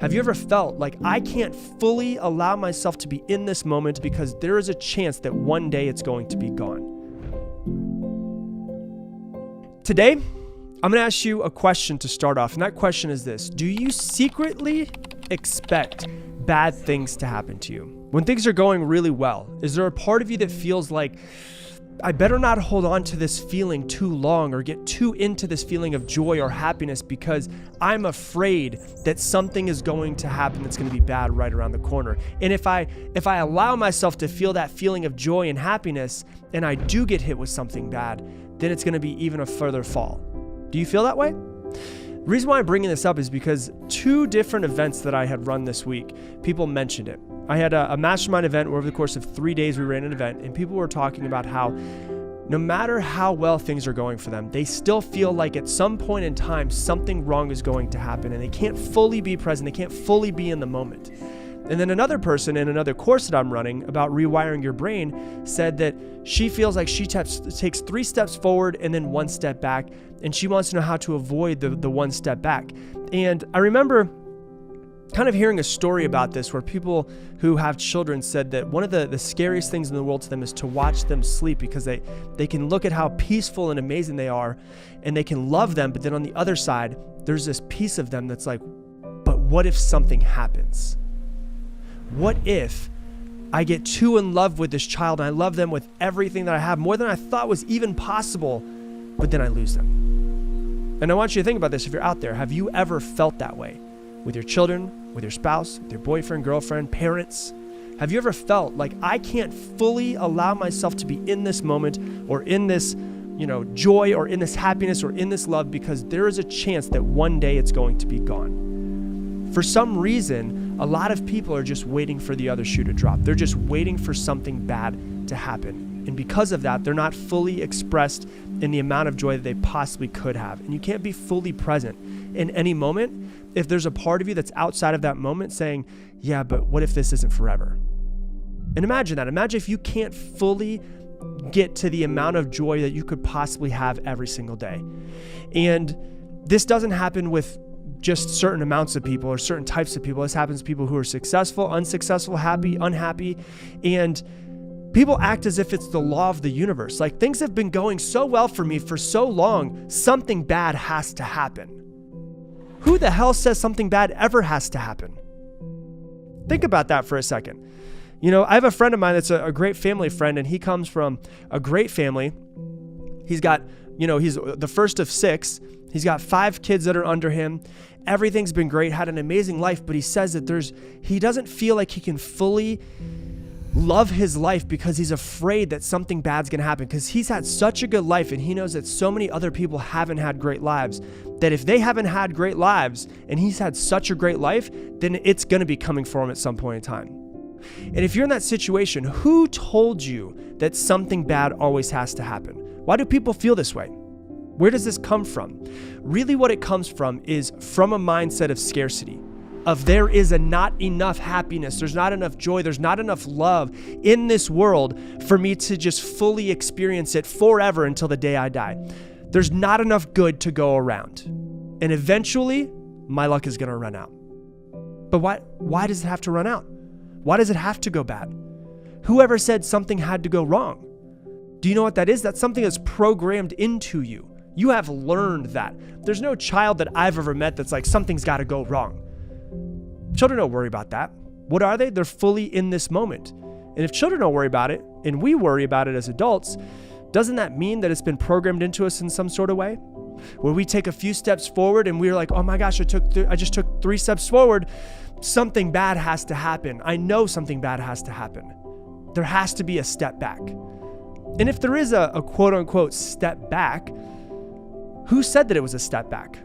Have you ever felt like I can't fully allow myself to be in this moment because there is a chance that one day it's going to be gone? Today, I'm going to ask you a question to start off, and that question is this: do you secretly expect bad things to happen to you? When things are going really well, is there a part of you that feels like, I better not hold on to this feeling too long or get too into this feeling of joy or happiness because I'm afraid that something is going to happen that's going to be bad right around the corner? And if I allow myself to feel that feeling of joy and happiness and I do get hit with something bad, then it's going to be even a further fall. Do you feel that way? The reason why I'm bringing this up is because 2 different events that I had run this week, people mentioned it. I had a mastermind event where over the course of 3 days we ran an event, and people were talking about how no matter how well things are going for them, they still feel like at some point in time something wrong is going to happen and they can't fully be present, they can't fully be in the moment. And then another person in another course that I'm running about rewiring your brain said that she feels like she takes 3 steps forward and then 1 step back, and she wants to know how to avoid the 1 step back. And I remember kind of hearing a story about this where people who have children said that one of the scariest things in the world to them is to watch them sleep, because they can look at how peaceful and amazing they are and they can love them, but then on the other side, there's this piece of them that's like, but what if something happens? What if I get too in love with this child and I love them with everything that I have, more than I thought was even possible, but then I lose them? And I want you to think about this if you're out there. Have you ever felt that way? With your children, with your spouse, with your boyfriend, girlfriend, parents? Have you ever felt like I can't fully allow myself to be in this moment or in this, joy or in this happiness or in this love because there is a chance that one day it's going to be gone? For some reason, a lot of people are just waiting for the other shoe to drop. They're just waiting for something bad to happen. And because of that, they're not fully expressed in the amount of joy that they possibly could have. And you can't be fully present in any moment if there's a part of you that's outside of that moment saying, yeah, but what if this isn't forever? And imagine that. Imagine if you can't fully get to the amount of joy that you could possibly have every single day. And this doesn't happen with just certain amounts of people or certain types of people. This happens to people who are successful, unsuccessful, happy, unhappy. And people act as if it's the law of the universe. Like, things have been going so well for me for so long, something bad has to happen. Who the hell says something bad ever has to happen? Think about that for a second. I have a friend of mine that's a great family friend, and he comes from a great family. He's got, he's the first of 6. He's got 5 kids that are under him. Everything's been great, had an amazing life, but he says that he doesn't feel like he can fully love his life because he's afraid that something bad's going to happen, because he's had such a good life and he knows that so many other people haven't had great lives, that if they haven't had great lives and he's had such a great life, then it's going to be coming for him at some point in time. And if you're in that situation, who told you that something bad always has to happen? Why do people feel this way? Where does this come from? Really, what it comes from is from a mindset of scarcity. Of there is not enough happiness, there's not enough joy, there's not enough love in this world for me to just fully experience it forever until the day I die. There's not enough good to go around. And eventually, my luck is going to run out. But why does it have to run out? Why does it have to go bad? Whoever said something had to go wrong? Do you know what that is? That's something that's programmed into you. You have learned that. There's no child that I've ever met that's like, something's got to go wrong. Children don't worry about that. What are they? They're fully in this moment. And if children don't worry about it, and we worry about it as adults, doesn't that mean that it's been programmed into us in some sort of way? Where we take a few steps forward and we're like, oh my gosh, I just took 3 steps forward. Something bad has to happen. I know something bad has to happen. There has to be a step back. And if there is a quote unquote step back, who said that it was a step back?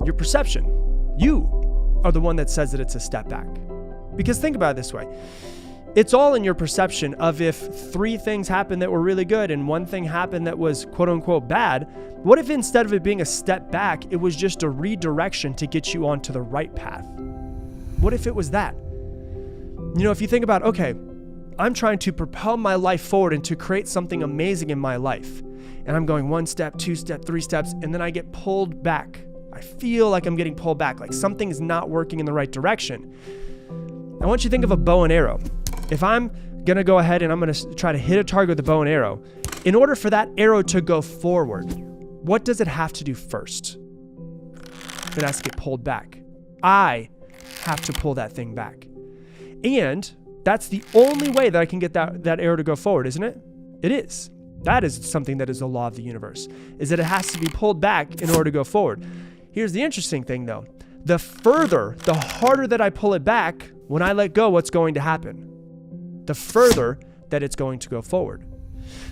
Your perception. You are the one that says that it's a step back. Because think about it this way. It's all in your perception of if 3 things happened that were really good and 1 thing happened that was quote unquote bad. What if instead of it being a step back, it was just a redirection to get you onto the right path? What if it was that? If you think about, okay, I'm trying to propel my life forward and to create something amazing in my life. And I'm going 1 step, 2 step, 3 steps, and then I get pulled back. I feel like I'm getting pulled back, like something's not working in the right direction. I want you to think of a bow and arrow. If I'm going to go ahead and I'm going to try to hit a target with a bow and arrow, in order for that arrow to go forward, what does it have to do first? It has to get pulled back. I have to pull that thing back. And that's the only way that I can get that arrow to go forward, isn't it? It is. That is something that is a law of the universe, is that it has to be pulled back in order to go forward. Here's the interesting thing though. The harder that I pull it back, when I let go, what's going to happen? The further that it's going to go forward.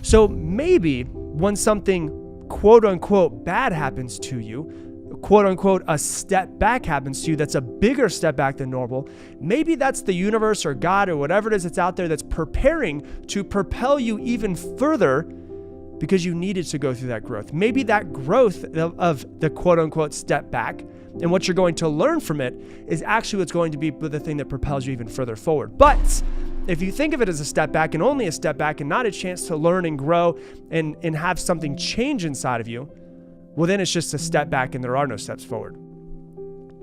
So maybe when something quote unquote bad happens to you, quote unquote a step back happens to you that's a bigger step back than normal, maybe that's the universe or God or whatever it is that's out there that's preparing to propel you even further because you needed to go through that growth. Maybe that growth of the quote unquote step back and what you're going to learn from it is actually what's going to be the thing that propels you even further forward. But if you think of it as a step back and only a step back and not a chance to learn and grow and have something change inside of you, well, then it's just a step back and there are no steps forward.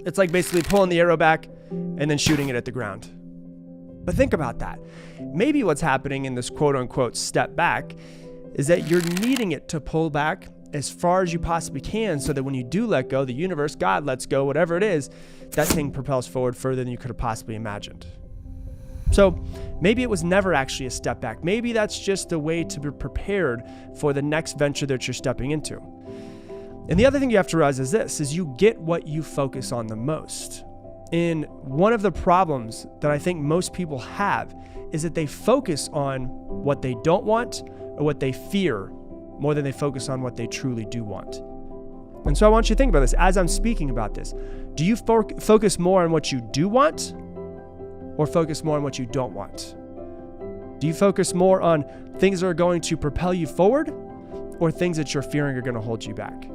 It's like basically pulling the arrow back and then shooting it at the ground. But think about that. Maybe what's happening in this quote unquote step back is that you're needing it to pull back as far as you possibly can so that when you do let go, the universe, God lets go, whatever it is, that thing propels forward further than you could have possibly imagined. So maybe it was never actually a step back. Maybe that's just a way to be prepared for the next venture that you're stepping into. And the other thing you have to realize is this, is you get what you focus on the most. And one of the problems that I think most people have is that they focus on what they don't want or what they fear more than they focus on what they truly do want. And so I want you to think about this as I'm speaking about this. Do you focus more on what you do want or focus more on what you don't want? Do you focus more on things that are going to propel you forward or things that you're fearing are going to hold you back?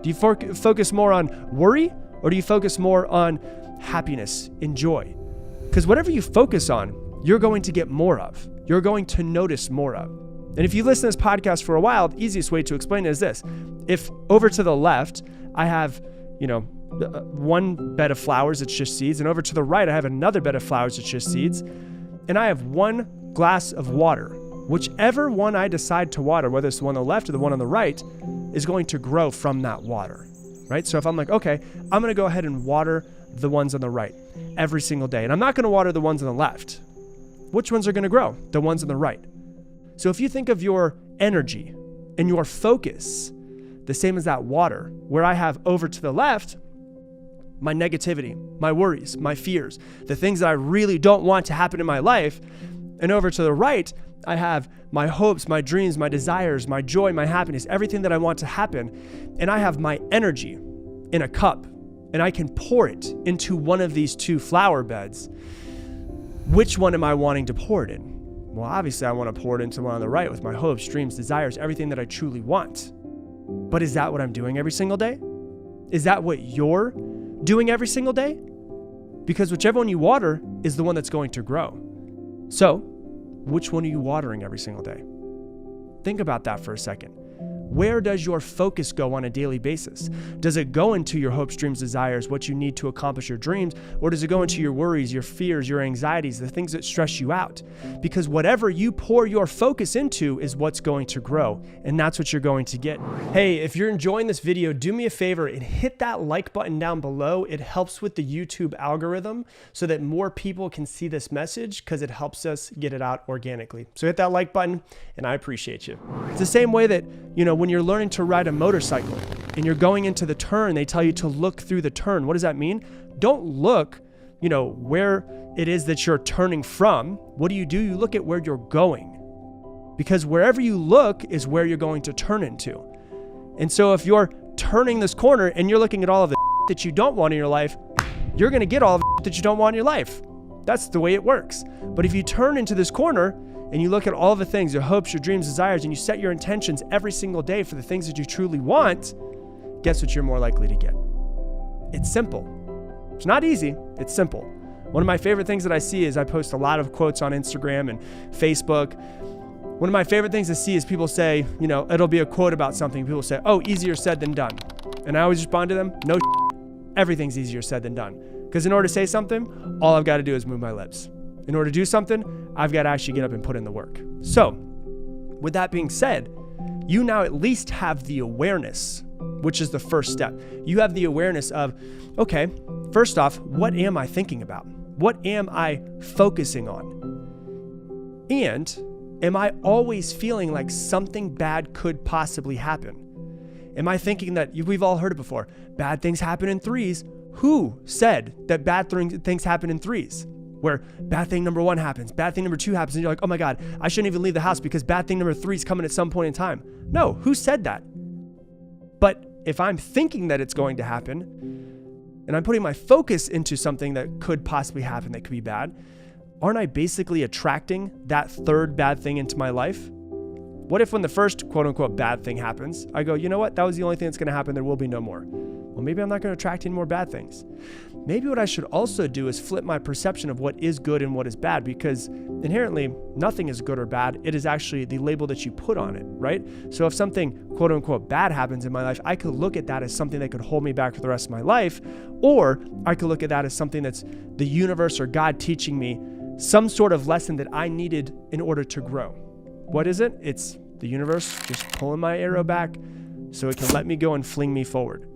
Do you focus more on worry or do you focus more on happiness and joy? Because whatever you focus on, you're going to get more of. You're going to notice more of. And if you listen to this podcast for a while, the easiest way to explain it is this. If over to the left, I have, one bed of flowers that's just seeds, and over to the right, I have another bed of flowers that's just seeds, and I have one glass of water. Whichever one I decide to water, whether it's the one on the left or the one on the right, is going to grow from that water, right? So if I'm like, okay, I'm going to go ahead and water the ones on the right every single day, and I'm not going to water the ones on the left, which ones are going to grow? The ones on the right. So if you think of your energy and your focus the same as that water, where I have over to the left, my negativity, my worries, my fears, the things that I really don't want to happen in my life, and over to the right, I have my hopes, my dreams, my desires, my joy, my happiness, everything that I want to happen. And I have my energy in a cup and I can pour it into one of these two flower beds. Which one am I wanting to pour it in? Well, obviously I want to pour it into one on the right with my hopes, dreams, desires, everything that I truly want. But is that what I'm doing every single day? Is that what you're doing every single day? Because whichever one you water is the one that's going to grow. So, which one are you watering every single day? Think about that for a second. Where does your focus go on a daily basis? Does it go into your hopes, dreams, desires, what you need to accomplish your dreams? Or does it go into your worries, your fears, your anxieties, the things that stress you out? Because whatever you pour your focus into is what's going to grow, and that's what you're going to get. Hey, if you're enjoying this video, do me a favor and hit that like button down below. It helps with the YouTube algorithm so that more people can see this message because it helps us get it out organically. So hit that like button, and I appreciate you. It's the same way that, when you're learning to ride a motorcycle and you're going into the turn, they tell you to look through the turn. What does that mean? Don't look, where it is that you're turning from. What do? You look at where you're going, because wherever you look is where you're going to turn into. And so if you're turning this corner and you're looking at all of the that you don't want in your life, you're going to get all of the that you don't want in your life. That's the way it works. But if you turn into this corner and you look at all the things, your hopes, your dreams, desires, and you set your intentions every single day for the things that you truly want, guess what you're more likely to get? It's simple. It's not easy. It's simple. One of my favorite things that I see is I post a lot of quotes on Instagram and Facebook. One of my favorite things to see is people say, it'll be a quote about something. People say, oh, easier said than done. And I always respond to them, no, everything's easier said than done. Because in order to say something, all I've got to do is move my lips. In order to do something, I've got to actually get up and put in the work. So, with that being said, you now at least have the awareness, which is the first step. You have the awareness of, okay, first off, what am I thinking about? What am I focusing on? And am I always feeling like something bad could possibly happen? Am I thinking that, we've all heard it before, bad things happen in threes? Who said that bad things happen in threes? Where bad thing number 1 happens, bad thing number 2 happens, and you're like, oh my God, I shouldn't even leave the house because bad thing number 3 is coming at some point in time. No, who said that? But if I'm thinking that it's going to happen, and I'm putting my focus into something that could possibly happen that could be bad, aren't I basically attracting that third bad thing into my life? What if when the first quote unquote bad thing happens, I go, you know what, that was the only thing that's going to happen, there will be no more. Well, maybe I'm not going to attract any more bad things. Maybe what I should also do is flip my perception of what is good and what is bad, because inherently nothing is good or bad. It is actually the label that you put on it, right? So if something quote unquote bad happens in my life, I could look at that as something that could hold me back for the rest of my life, or I could look at that as something that's the universe or God teaching me some sort of lesson that I needed in order to grow. What is it? It's the universe just pulling my arrow back so it can let me go and fling me forward.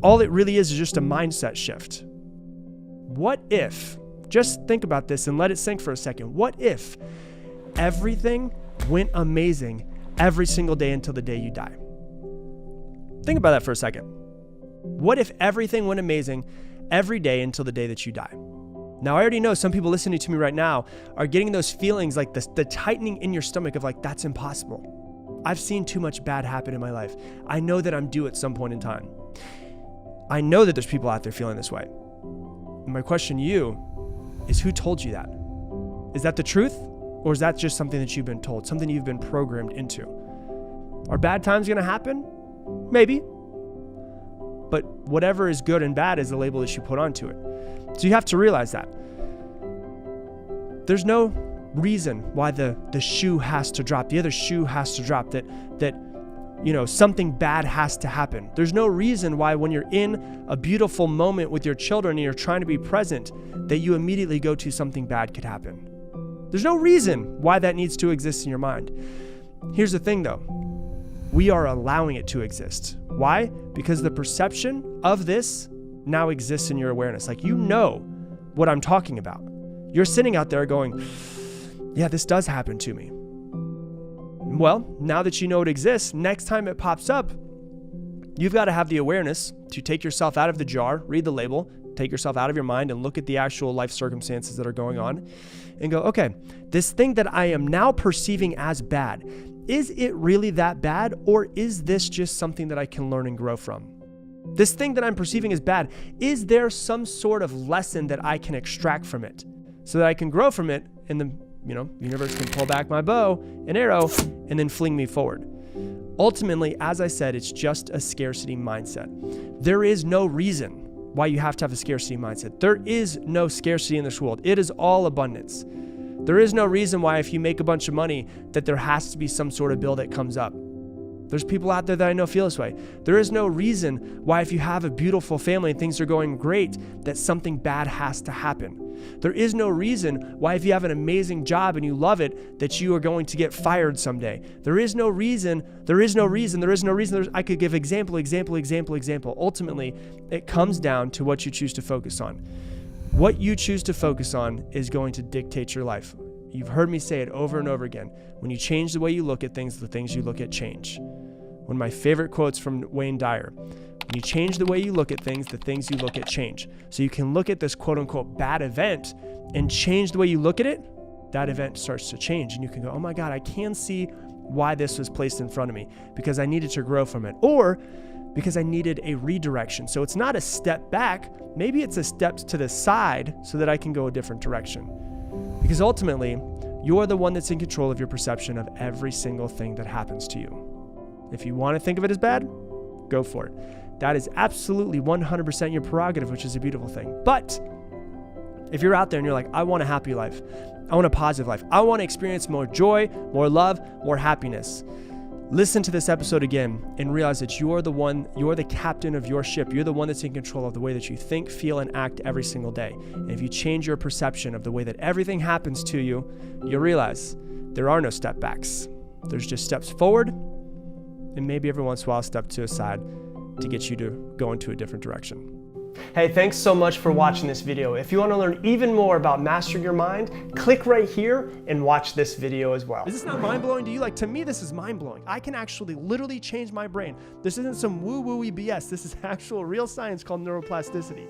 All it really is just a mindset shift. What if, just think about this and let it sink for a second. What if everything went amazing every single day until the day you die? Think about that for a second. What if everything went amazing every day until the day that you die? Now, I already know some people listening to me right now are getting those feelings like the tightening in your stomach of like, that's impossible. I've seen too much bad happen in my life. I know that I'm due at some point in time. I know that there's people out there feeling this way. And my question to you is, who told you that? Is that the truth? Or is that just something that you've been told, something you've been programmed into? Are bad times going to happen? Maybe. But whatever is good and bad is the label that you put onto it. So you have to realize that. There's no reason why the shoe has to drop, the other shoe has to drop, that something bad has to happen. There's no reason why when you're in a beautiful moment with your children and you're trying to be present, that you immediately go to something bad could happen. There's no reason why that needs to exist in your mind. Here's the thing though. We are allowing it to exist. Why? Because the perception of this now exists in your awareness. Like, you know what I'm talking about. You're sitting out there going, yeah, this does happen to me. Well, now that you know it exists, next time it pops up, you've got to have the awareness to take yourself out of the jar, read the label, take yourself out of your mind and look at the actual life circumstances that are going on and go, okay, this thing that I am now perceiving as bad, is it really that bad, or is this just something that I can learn and grow from? This thing that I'm perceiving as bad, is there some sort of lesson that I can extract from it so that I can grow from it and the universe can pull back my bow and arrow and then fling me forward? Ultimately, as I said, it's just a scarcity mindset. There is no reason why you have to have a scarcity mindset. There is no scarcity in this world. It is all abundance. There is no reason why if you make a bunch of money that there has to be some sort of bill that comes up. There's people out there that I know feel this way. There is no reason why if you have a beautiful family and things are going great, that something bad has to happen. There is no reason why if you have an amazing job and you love it, that you are going to get fired someday. There is no reason. I could give example. Ultimately, it comes down to what you choose to focus on. What you choose to focus on is going to dictate your life. You've heard me say it over and over again. When you change the way you look at things, the things you look at change. One of my favorite quotes from Wayne Dyer. When you change the way you look at things, the things you look at change. So you can look at this quote unquote bad event and change the way you look at it. That event starts to change and you can go, oh my God, I can see why this was placed in front of me because I needed to grow from it, or because I needed a redirection. So it's not a step back. Maybe it's a step to the side so that I can go a different direction. Because ultimately, you're the one that's in control of your perception of every single thing that happens to you. If you want to think of it as bad, go for it. That is absolutely 100% your prerogative, which is a beautiful thing. But if you're out there and you're like, I want a happy life, I want a positive life, I want to experience more joy, more love, more happiness, listen to this episode again and realize that you're the captain of your ship. You're the one that's in control of the way that you think, feel, and act every single day. And if you change your perception of the way that everything happens to you, you'll realize there are no step backs. There's just steps forward and maybe every once in a while a step to a side to get you to go into a different direction. Hey, thanks so much for watching this video. If you want to learn even more about mastering your mind, click right here and watch this video as well. Is this not mind-blowing to you? Like, to me, this is mind-blowing. I can actually literally change my brain. This isn't some woo-woo-y BS. This is actual real science called neuroplasticity.